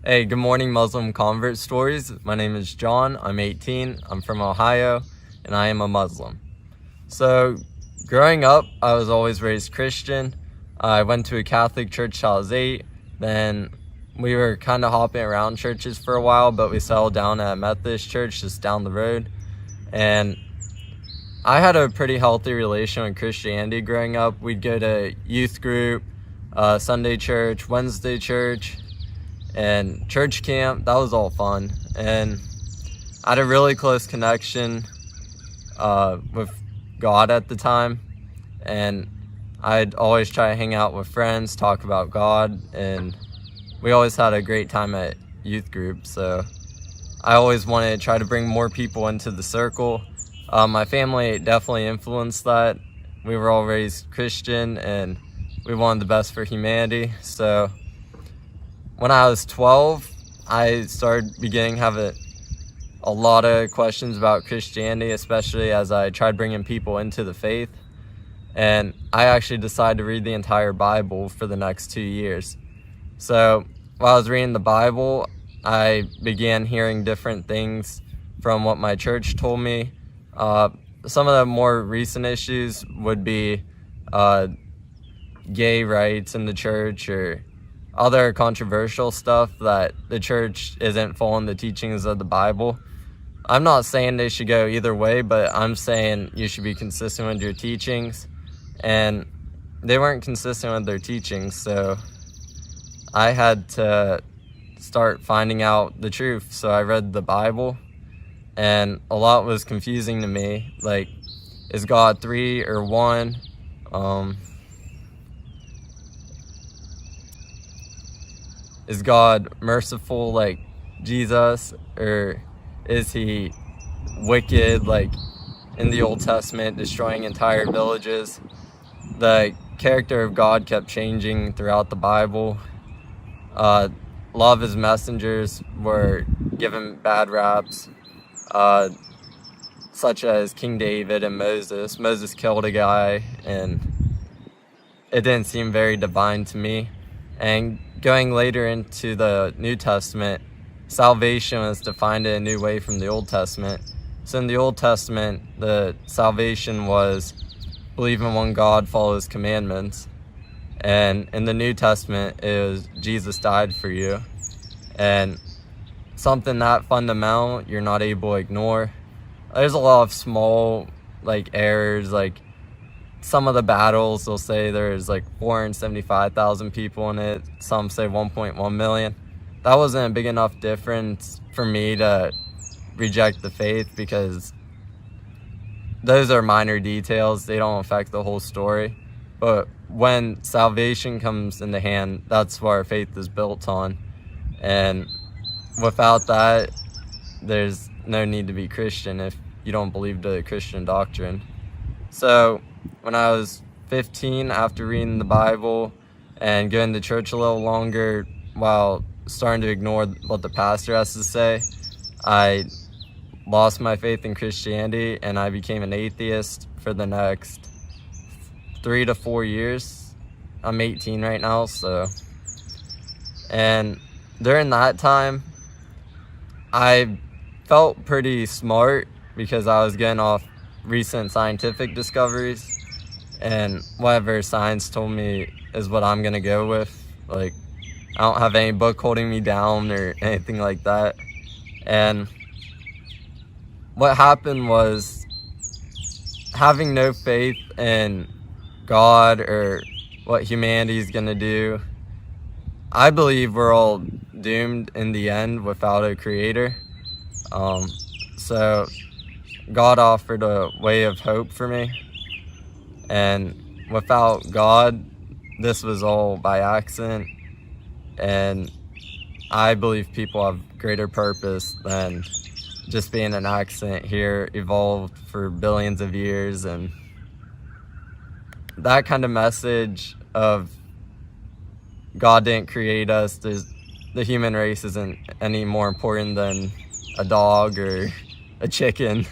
Hey, good morning, Muslim convert stories. My name is John. I'm 18. I'm from Ohio, and I am a Muslim. So, growing up, I was always raised Christian. I went to a Catholic church till I was 8. Then we were kind of hopping around churches for a while, but we settled down at a Methodist church just down the road. And I had a pretty healthy relation with Christianity growing up. We'd go to youth group, Sunday church, Wednesday church, and church camp. That was all fun, and I had a really close connection with God at the time, and I'd always try to hang out with friends, talk about God, and we always had a great time at youth group. So I always wanted to try to bring more people into the circle. My family definitely influenced that. We were all raised Christian, and we wanted the best for humanity. So when I was 12, I started beginning to have a lot of questions about Christianity, especially as I tried bringing people into the faith. And I actually decided to read the entire Bible for the next 2 years. So while I was reading the Bible, I began hearing different things from what my church told me. Some of the more recent issues would be gay rights in the church, or other controversial stuff that the church isn't following the teachings of the Bible. I'm not saying they should go either way, but I'm saying you should be consistent with your teachings, and they weren't consistent with their teachings, so I had to start finding out the truth. So I read the Bible, and a lot was confusing to me, like, is God 3 or 1? Is God merciful like Jesus, or is he wicked like in the Old Testament, destroying entire villages? The character of God kept changing throughout the Bible. A lot of his messengers were given bad raps, such as King David and Moses. Moses killed a guy, and it didn't seem very divine to me. And going later into the New Testament, salvation was defined in a new way from the Old Testament. So in the Old Testament, the salvation was believe in one God, follow his commandments. And in the New Testament, it was Jesus died for you. And something that fundamental you're not able to ignore. There's a lot of small errors, like some of the battles, they'll say there's 475,000 people in it. Some say 1.1 million. That wasn't a big enough difference for me to reject the faith, because those are minor details. They don't affect the whole story. But when salvation comes into hand, that's what our faith is built on. And without that, there's no need to be Christian if you don't believe the Christian doctrine. So when I was 15, after reading the Bible and going to church a little longer while starting to ignore what the pastor has to say, I lost my faith in Christianity, and I became an atheist for the next 3 to 4 years. I'm 18 right now, so. And during that time, I felt pretty smart because I was getting off recent scientific discoveries, and whatever science told me is what I'm gonna go with. I don't have any book holding me down or anything like that. And what happened was, having no faith in God or what humanity is gonna do, I believe we're all doomed in the end without a creator. So God offered a way of hope for me, and without God, this was all by accident. And I believe people have greater purpose than just being an accident here, evolved for billions of years. And that kind of message of God didn't create us, the human race isn't any more important than a dog or a chicken.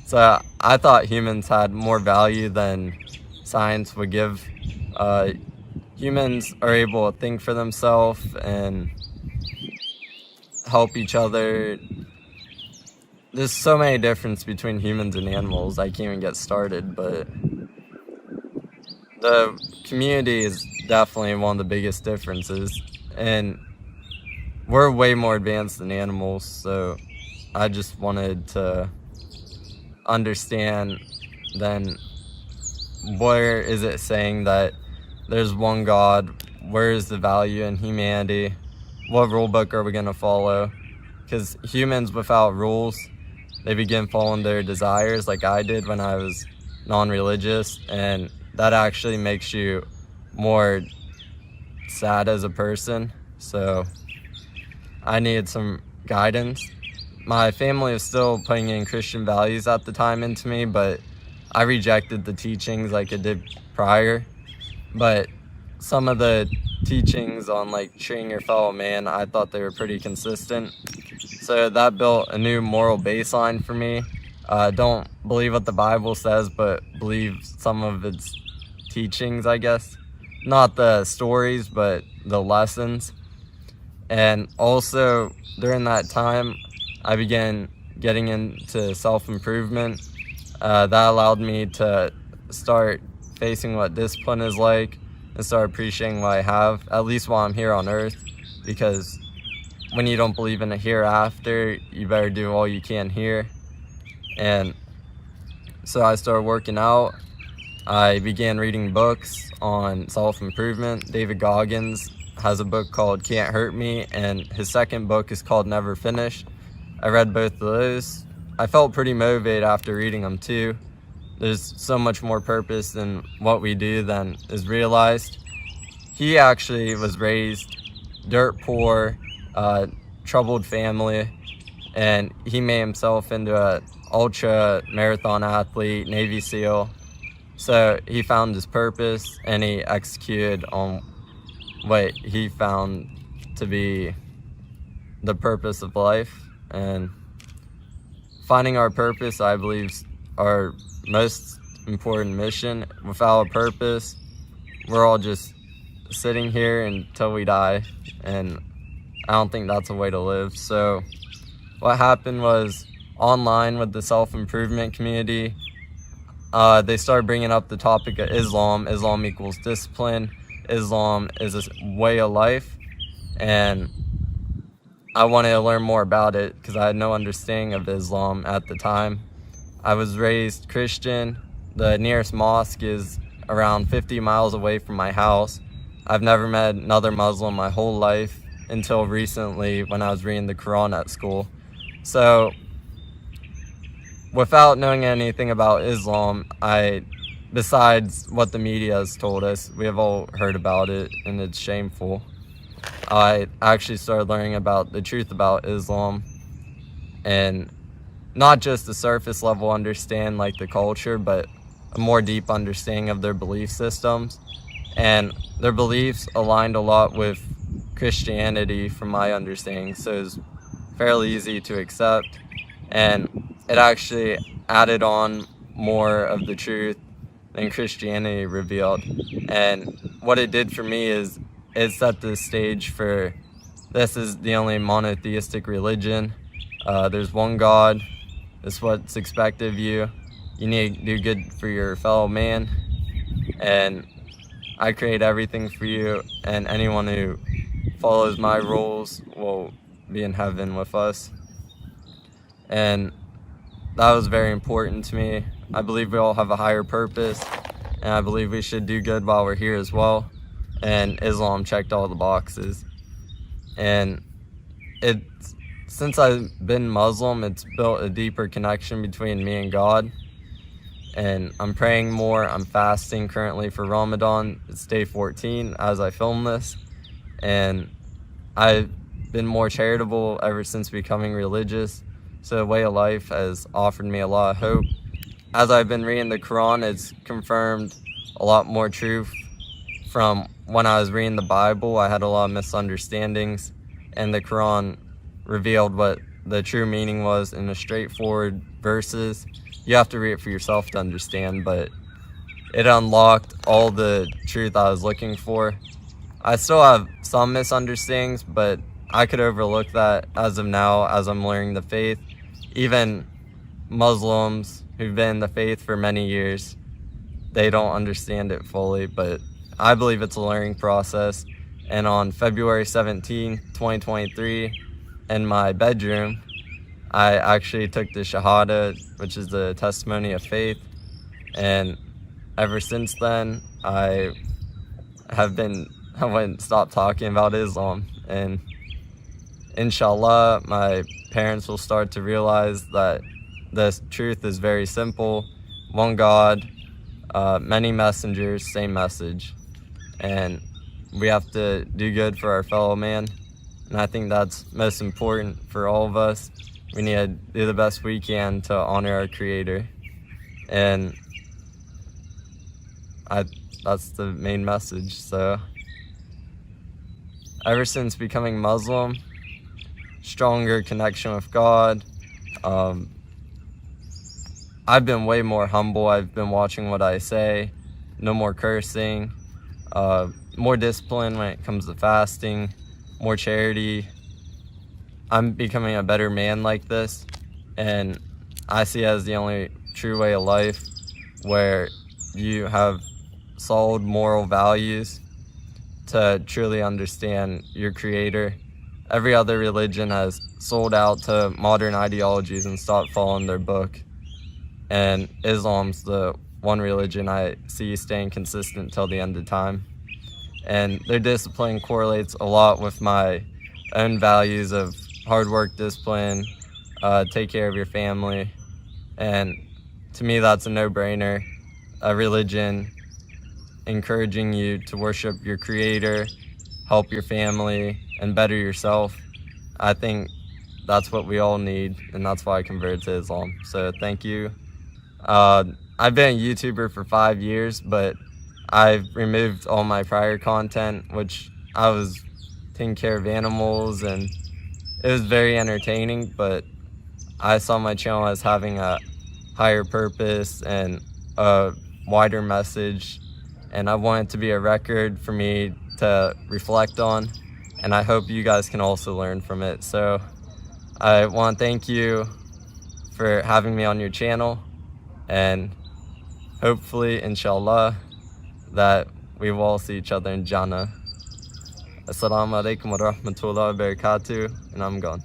So I thought humans had more value than science would give. Humans are able to think for themselves, and help each other. There's so many differences between humans and animals. I can't even get started, but the community is definitely one of the biggest differences, and we're way more advanced than animals, so I just wanted to understand then, where is it saying that there's one God? Where is the value in humanity? What rule book are we going to follow? Because humans without rules, they begin following their desires like I did when I was non-religious, and that actually makes you more sad as a person. So I needed some guidance. My family was still putting in Christian values at the time into me, but I rejected the teachings like it did prior. But some of the teachings on like treating your fellow man, I thought they were pretty consistent. So that built a new moral baseline for me. Don't believe what the Bible says, but believe some of its teachings, I guess. Not the stories, but the lessons. And also during that time, I began getting into self-improvement. That allowed me to start facing what discipline is like and start appreciating what I have, at least while I'm here on earth, because when you don't believe in a hereafter, you better do all you can here. And so I started working out. I began reading books on self-improvement. David Goggins has a book called Can't Hurt Me, and his second book is called Never Finished. I read both of those. I felt pretty motivated after reading them too. There's so much more purpose in what we do than is realized. He actually was raised dirt poor, troubled family, and he made himself into a ultra marathon athlete, Navy SEAL. So he found his purpose and he executed on what he found to be the purpose of life. And finding our purpose, I believe, is our most important mission. Without a purpose, we're all just sitting here until we die, and I don't think that's a way to live. So what happened was, online with the self-improvement community, they started bringing up the topic of Islam. Islam equals discipline. Islam is a way of life, and I wanted to learn more about it because I had no understanding of Islam at the time. I was raised Christian. The nearest mosque is around 50 miles away from my house. I've never met another Muslim my whole life until recently when I was reading the Quran at school. So without knowing anything about Islam, besides what the media has told us, we have all heard about it and it's shameful. I actually started learning about the truth about Islam, and not just the surface level understand like the culture, but a more deep understanding of their belief systems. And their beliefs aligned a lot with Christianity from my understanding, so it was fairly easy to accept, and it actually added on more of the truth than Christianity revealed. And what it did for me is it set the stage for, this is the only monotheistic religion. There's one God. This is what's expected of you. You need to do good for your fellow man. And I create everything for you, and anyone who follows my rules will be in heaven with us. And that was very important to me. I believe we all have a higher purpose, and I believe we should do good while we're here as well. And Islam checked all the boxes. And since I've been Muslim, it's built a deeper connection between me and God. And I'm praying more. I'm fasting currently for Ramadan. It's day 14 as I film this. And I've been more charitable ever since becoming religious. So the way of life has offered me a lot of hope. As I've been reading the Quran, it's confirmed a lot more truth. From when I was reading the Bible, I had a lot of misunderstandings, and the Quran revealed what the true meaning was in the straightforward verses. You have to read it for yourself to understand, but it unlocked all the truth I was looking for. I still have some misunderstandings, but I could overlook that as of now as I'm learning the faith. Even Muslims who've been in the faith for many years, they don't understand it fully, but I believe it's a learning process. And on February 17, 2023, in my bedroom, I actually took the Shahada, which is the testimony of faith. And ever since then, I wouldn't stop talking about Islam. And inshallah, my parents will start to realize that the truth is very simple. One God, many messengers, same message. And we have to do good for our fellow man. And I think that's most important for all of us. We need to do the best we can to honor our Creator. And that's the main message. So ever since becoming Muslim, stronger connection with God. I've been way more humble. I've been watching what I say, no more cursing, more discipline when it comes to fasting, more charity. I'm becoming a better man like this, and I see it as the only true way of life, where you have solid moral values to truly understand your Creator. Every other religion has sold out to modern ideologies and stopped following their book. And Islam's the one religion I see staying consistent till the end of time. And their discipline correlates a lot with my own values of hard work, discipline, take care of your family. And to me, that's a no-brainer. A religion encouraging you to worship your Creator, help your family, and better yourself. I think that's what we all need, and that's why I converted to Islam. So thank you. I've been a YouTuber for 5 years, but I've removed all my prior content, which I was taking care of animals, and it was very entertaining, but I saw my channel as having a higher purpose and a wider message, and I want it to be a record for me to reflect on, and I hope you guys can also learn from it. So I want to thank you for having me on your channel, and hopefully, inshallah, that we will all see each other in Jannah. Assalamu alaikum wa rahmatullahi wa barakatuh, and I'm gone.